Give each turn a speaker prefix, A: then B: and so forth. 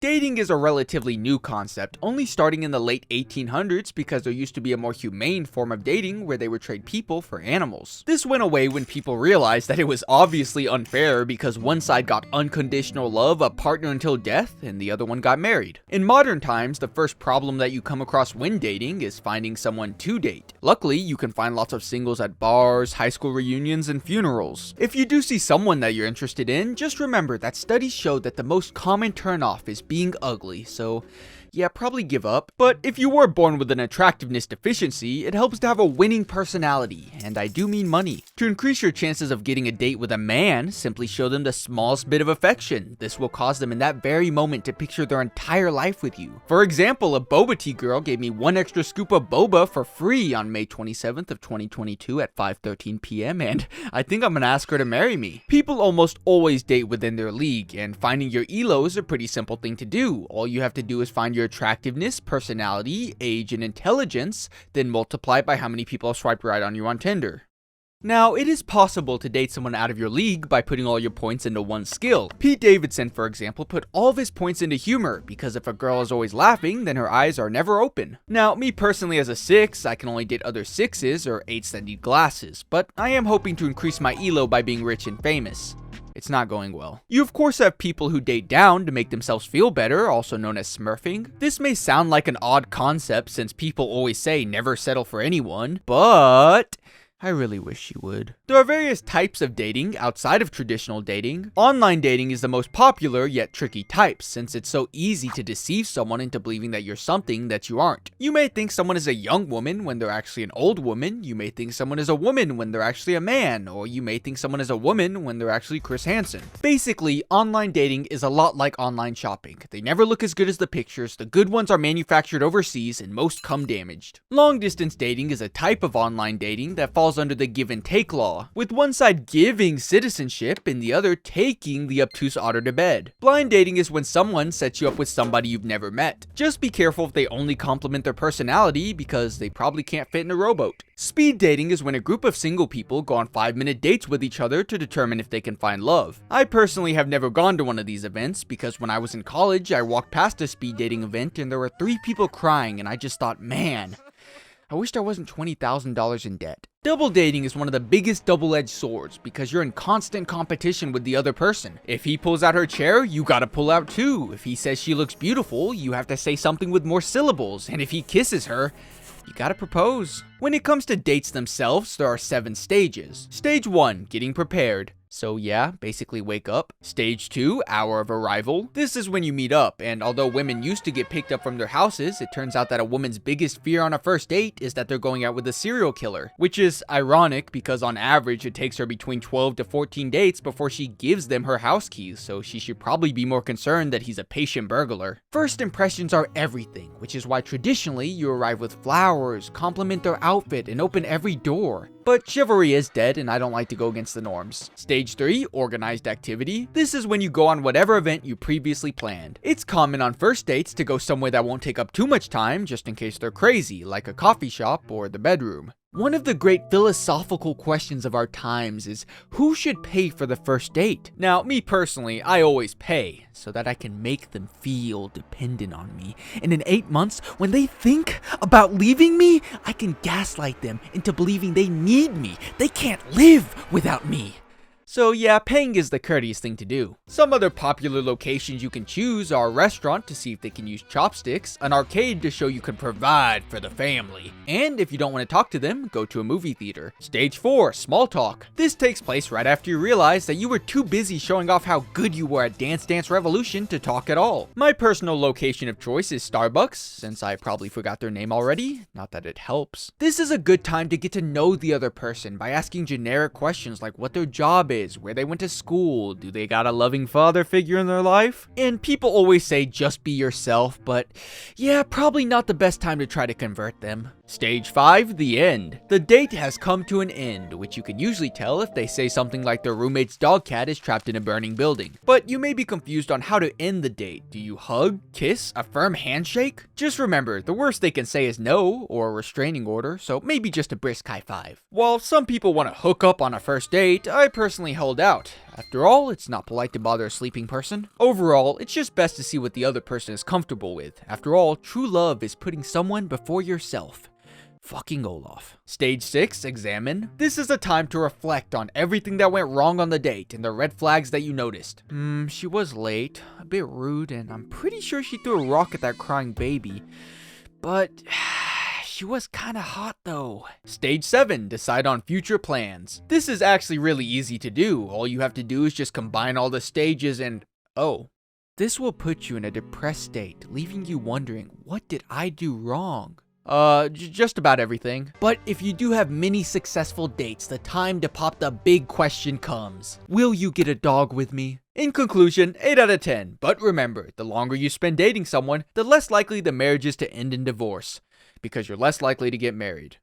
A: Dating is a relatively new concept, only starting in the late 1800s because there used to be a more humane form of dating where they would trade people for animals. This went away when people realized that it was obviously unfair because one side got unconditional love, a partner until death, and the other one got married. In modern times, the first problem that you come across when dating is finding someone to date. Luckily, you can find lots of singles at bars, high school reunions, and funerals. If you do see someone that you're interested in, just remember that studies show that the most common turnoff is being ugly, so yeah, probably give up. But if you were born with an attractiveness deficiency, it helps to have a winning personality, and I do mean money. To increase your chances of getting a date with a man, simply show them the smallest bit of affection. This will cause them in that very moment to picture their entire life with you. For example, a boba tea girl gave me 1 extra scoop of boba for free on May 27th of 2022 at 5:13 p.m. and I think I'm gonna ask her to marry me. People almost always date within their league, and finding your ELO is a pretty simple thing to do. All you have to do is find your attractiveness, personality, age, and intelligence, then multiply by how many people have swiped right on you on Tinder. Now, it is possible to date someone out of your league by putting all your points into one skill. Pete Davidson, for example, put all of his points into humor, because if a girl is always laughing, then her eyes are never open. Now, me personally as a 6, I can only date other 6s or 8s that need glasses, but I am hoping to increase my ELO by being rich and famous. It's not going well. You of course have people who date down to make themselves feel better, also known as smurfing. This may sound like an odd concept since people always say never settle for anyone, but I really wish you would. There are various types of dating outside of traditional dating. Online dating is the most popular yet tricky type since it's so easy to deceive someone into believing that you're something that you aren't. You may think someone is a young woman when they're actually an old woman, you may think someone is a woman when they're actually a man, or you may think someone is a woman when they're actually Chris Hansen. Basically, online dating is a lot like online shopping. They never look as good as the pictures, the good ones are manufactured overseas, and most come damaged. Long distance dating is a type of online dating that falls under the give and take law, with one side giving citizenship and the other taking the obtuse otter to bed. Blind dating is when someone sets you up with somebody you've never met. Just be careful if they only compliment their personality because they probably can't fit in a rowboat. Speed dating is when a group of single people go on 5-minute dates with each other to determine if they can find love. I personally have never gone to one of these events because when I was in college, I walked past a speed dating event and there were 3 people crying and I just thought, man, I wished I wasn't $20,000 in debt. Double dating is one of the biggest double-edged swords because you're in constant competition with the other person. If he pulls out her chair, you gotta pull out too. If he says she looks beautiful, you have to say something with more syllables. And if he kisses her, you gotta propose. When it comes to dates themselves, there are 7 stages. Stage 1, getting prepared. So yeah, basically wake up. Stage 2, hour of arrival. This is when you meet up, and although women used to get picked up from their houses, it turns out that a woman's biggest fear on a first date is that they're going out with a serial killer. Which is ironic because on average it takes her between 12 to 14 dates before she gives them her house keys, so she should probably be more concerned that he's a patient burglar. First impressions are everything, which is why traditionally you arrive with flowers, compliment their outfit, and open every door. But chivalry is dead and I don't like to go against the norms. Stage 3, organized activity. This is when you go on whatever event you previously planned. It's common on first dates to go somewhere that won't take up too much time just in case they're crazy, like a coffee shop or the bedroom. One of the great philosophical questions of our times is who should pay for the first date? Now, me personally, I always pay so that I can make them feel dependent on me. And in 8 months, when they think about leaving me, I can gaslight them into believing they need me. They can't live without me. So yeah, paying is the courteous thing to do. Some other popular locations you can choose are a restaurant to see if they can use chopsticks, an arcade to show you can provide for the family, and if you don't want to talk to them, go to a movie theater. Stage 4, small talk. This takes place right after you realize that you were too busy showing off how good you were at Dance Dance Revolution to talk at all. My personal location of choice is Starbucks, since I probably forgot their name already, not that it helps. This is a good time to get to know the other person by asking generic questions like what their job is, where they went to school, do they got a loving father figure in their life? And people always say just be yourself, but yeah, probably not the best time to try to convert them. Stage 5, the end. The date has come to an end, which you can usually tell if they say something like their roommate's dog cat is trapped in a burning building. But you may be confused on how to end the date. Do you hug, kiss, a firm handshake? Just remember, the worst they can say is no, or a restraining order, so maybe just a brisk high five. While some people want to hook up on a first date, I personally hold out. After all, it's not polite to bother a sleeping person. Overall, it's just best to see what the other person is comfortable with. After all, true love is putting someone before yourself. Fucking Olaf. Stage 6, examine. This is a time to reflect on everything that went wrong on the date and the red flags that you noticed. She was late, a bit rude, and I'm pretty sure she threw a rock at that crying baby. But she was kinda hot though. Stage 7, decide on future plans. This is actually really easy to do. All you have to do is just combine all the stages and, oh. This will put you in a depressed state, leaving you wondering, what did I do wrong? Just about everything. But if you do have many successful dates, the time to pop the big question comes. Will you get a dog with me? In conclusion, 8 out of 10. But remember, the longer you spend dating someone, the less likely the marriage is to end in divorce. Because you're less likely to get married.